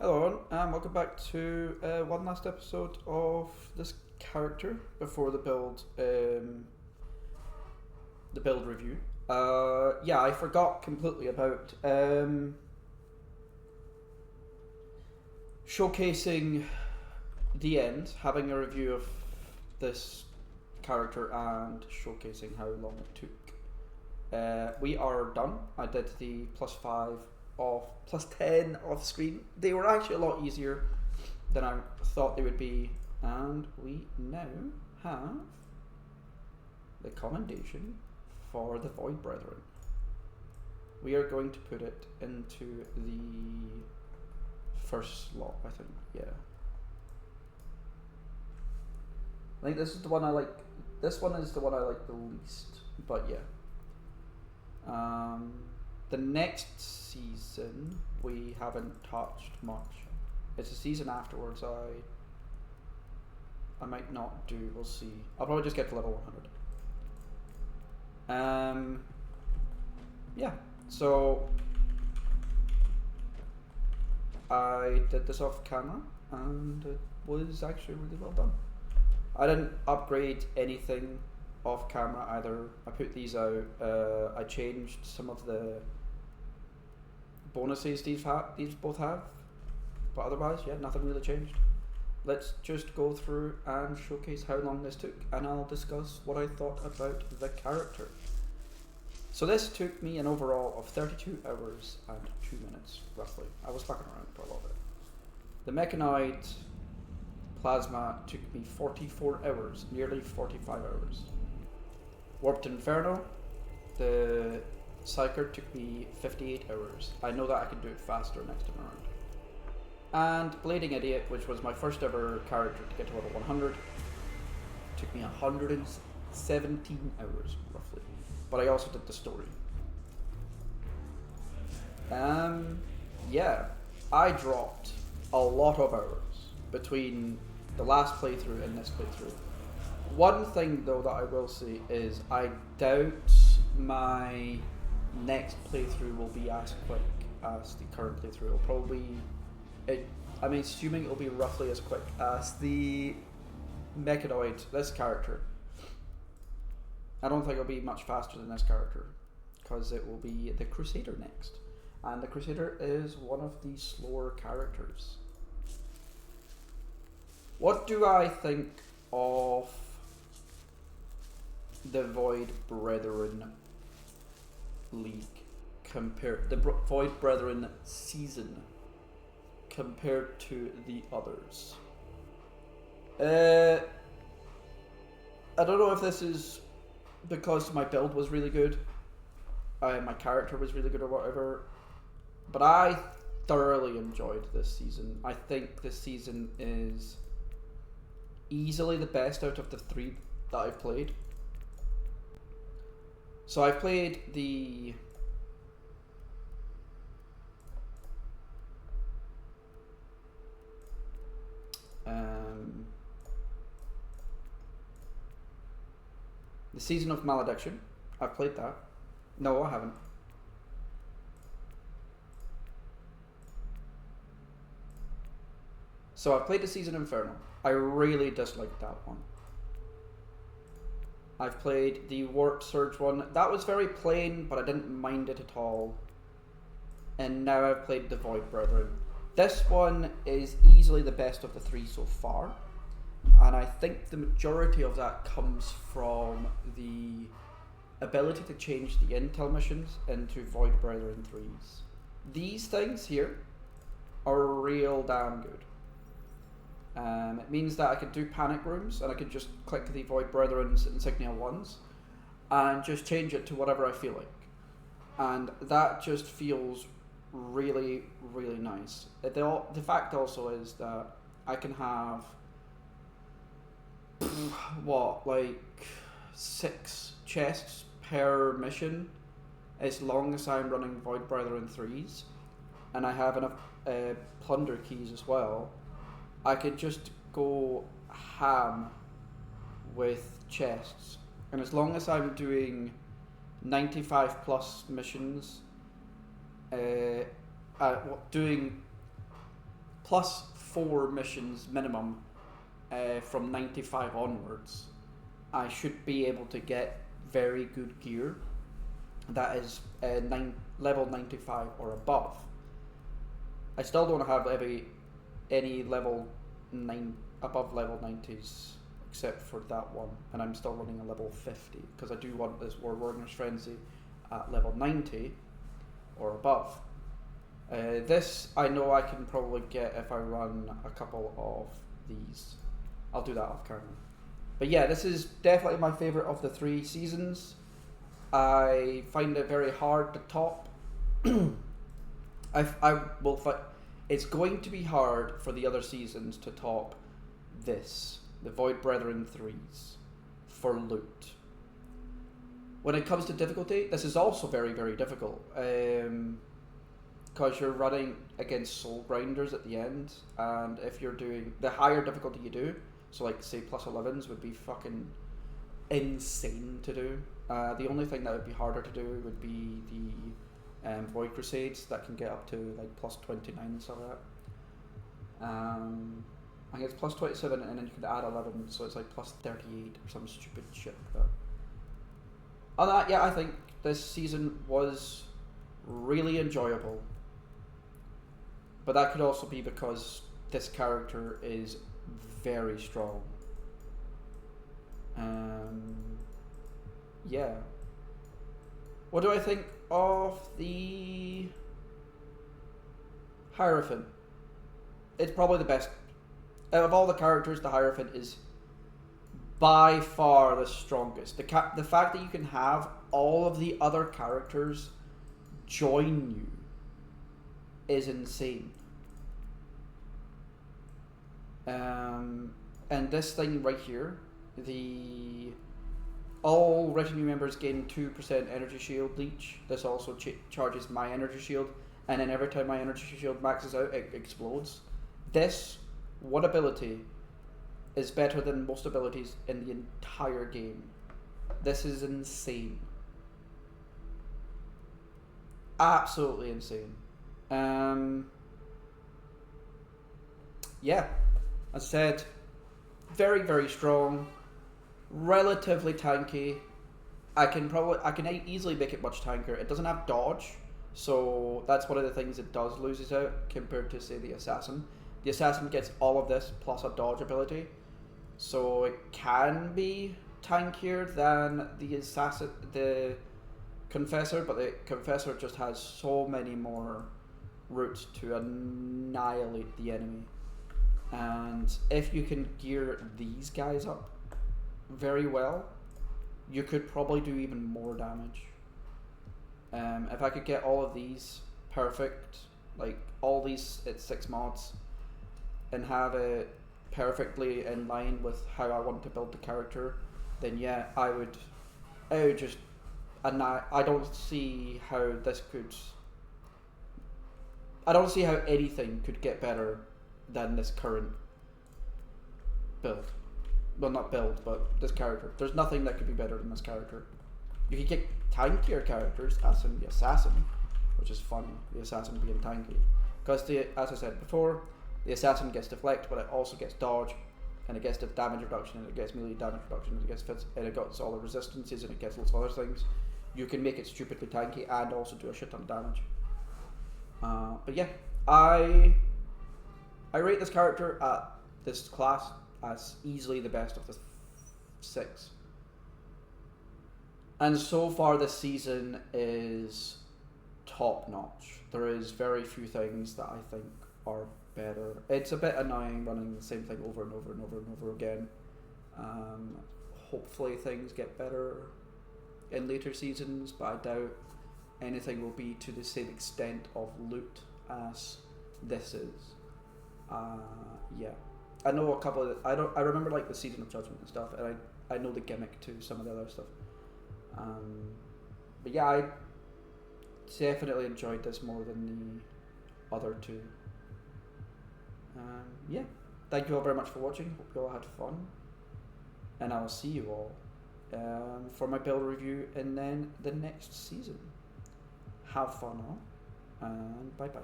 Hello everyone, and welcome back to one last episode of this character before the build review. Yeah, I forgot completely about showcasing the end, having a review of this character and showcasing how long it took. We are done. I did the +5 off, +10 off screen. They were actually a lot easier than I thought they would be, and we now have the commendation for the Void Brethren. We are going to put it into the first slot, I think. Yeah, I think this is the one I like. This one is the one I like the least, but yeah. The next season we haven't touched much. It's a season afterwards I might not do, we'll see. I'll probably just get to level 100. Yeah, so I did this off camera and it was actually really well done. I didn't upgrade anything off camera either. I put these out. I changed some of the bonuses these both have, but otherwise, yeah, nothing really changed. Let's just go through and showcase how long this took, and I'll discuss what I thought about the character. So this took me an overall of 32 hours and 2 minutes, roughly. I was fucking around for a little bit. The Mechanoid Plasma took me 44 hours, nearly 45 hours. Warped Inferno, the Psyker, took me 58 hours. I know that I can do it faster next time around. And Blading Idiot, which was my first ever character to get to level 100, took me 117 hours, roughly. But I also did the story. Yeah, I dropped a lot of hours between the last playthrough and this playthrough. One thing though that I will say is I doubt my next playthrough will be as quick as the current playthrough. It'll probably, I'm assuming it'll be roughly as quick as the Mechanoid, this character. I don't think it'll be much faster than this character, because it will be the Crusader next. And the Crusader is one of the slower characters. What do I think of the Void Brethren League compared, the Void Brethren season compared to the others? I don't know if this is because my build was really good, my character was really good or whatever, but I thoroughly enjoyed this season. I think this season is easily the best out of the 3 that I've played. So I've played the Season of Malediction. I've played that. No, I haven't. So I've played the Season Inferno. I really disliked that one. I've played the Warp Surge one. That was very plain, but I didn't mind it at all. And now I've played the Void Brethren. This one is easily the best of the 3 so far. And I think the majority of that comes from the ability to change the intel missions into Void Brethren 3s. These things here are real damn good. It means that I could do panic rooms and I could just click the Void Brethren's insignia 1s and just change it to whatever I feel like. And that just feels really, really nice. The fact also is that I can have like 6 chests per mission as long as I'm running Void Brethren 3s, and I have enough plunder keys as well. I could just go ham with chests, and as long as I'm doing 95 plus missions, doing plus 4 missions minimum from 95 onwards, I should be able to get very good gear that is level 95 or above. I still don't have any level 9 above level 90s except for that one, and I'm still running a level 50 because I do want this Warhammer's Frenzy at level 90 or above. This I know I can probably get if I run a couple of these. I'll do that off camera. But yeah, this is definitely my favourite of the 3 seasons. I find it very hard to top. It's going to be hard for the other seasons to top this, the Void Brethren 3s, for loot. When it comes to difficulty, this is also very, very difficult. Because you're running against soul grinders at the end, and if you're doing the higher difficulty you do, so like say plus 11s would be fucking insane to do. The only thing that would be harder to do would be the Void Crusades that can get up to like plus 29 and stuff like that. I think it's plus 27 and then you can add 11, so it's like plus 38 or some stupid shit like that. Other than that, yeah, I think this season was really enjoyable. But that could also be because this character is very strong. Yeah. What do I think of the Hierophant? It's probably the best. Out of all the characters, the Hierophant is by far the strongest. The fact that you can have all of the other characters join you is insane. And this thing right here, all retinue members gain 2% energy shield leech. This also charges my energy shield, and then every time my energy shield maxes out, it explodes. This one ability is better than most abilities in the entire game. This is insane. Absolutely insane. Yeah, as I said, very, very strong, relatively tanky. I can easily make it much tankier. It doesn't have dodge, so that's one of the things it does loses out compared to say the Assassin. The Assassin gets all of this plus a dodge ability, so it can be tankier than the Confessor, but the Confessor just has so many more routes to annihilate the enemy. And if you can gear these guys up very well, you could probably do even more damage. If I could get all of these perfect, like all these at 6 mods, and have it perfectly in line with how I want to build the character, then yeah, I would just, and I don't see how anything could get better than this current build. Well, not build, but this character. There's nothing that could be better than this character. You could get tankier characters, as in the Assassin, which is funny, the Assassin being tanky. Because, as I said before, the Assassin gets deflect, but it also gets dodge, and it gets damage reduction, and it gets melee damage reduction, and it gets all the resistances, and it gets lots of other things. You can make it stupidly tanky and also do a shit ton of damage. But yeah, I rate this character at this class as easily the best of the 6. And so far this season is top notch. There is very few things that I think are better. It's a bit annoying running the same thing over and over and over and over again. Hopefully things get better in later seasons, but I doubt anything will be to the same extent of loot as this is. Yeah, I know a couple of I remember like the Season of Judgment and stuff, and I know the gimmick to some of the other stuff. But yeah, I definitely enjoyed this more than the other 2. Yeah, thank you all very much for watching. Hope you all had fun, and I will see you all for my build review and then the next season. Have fun all, and bye bye.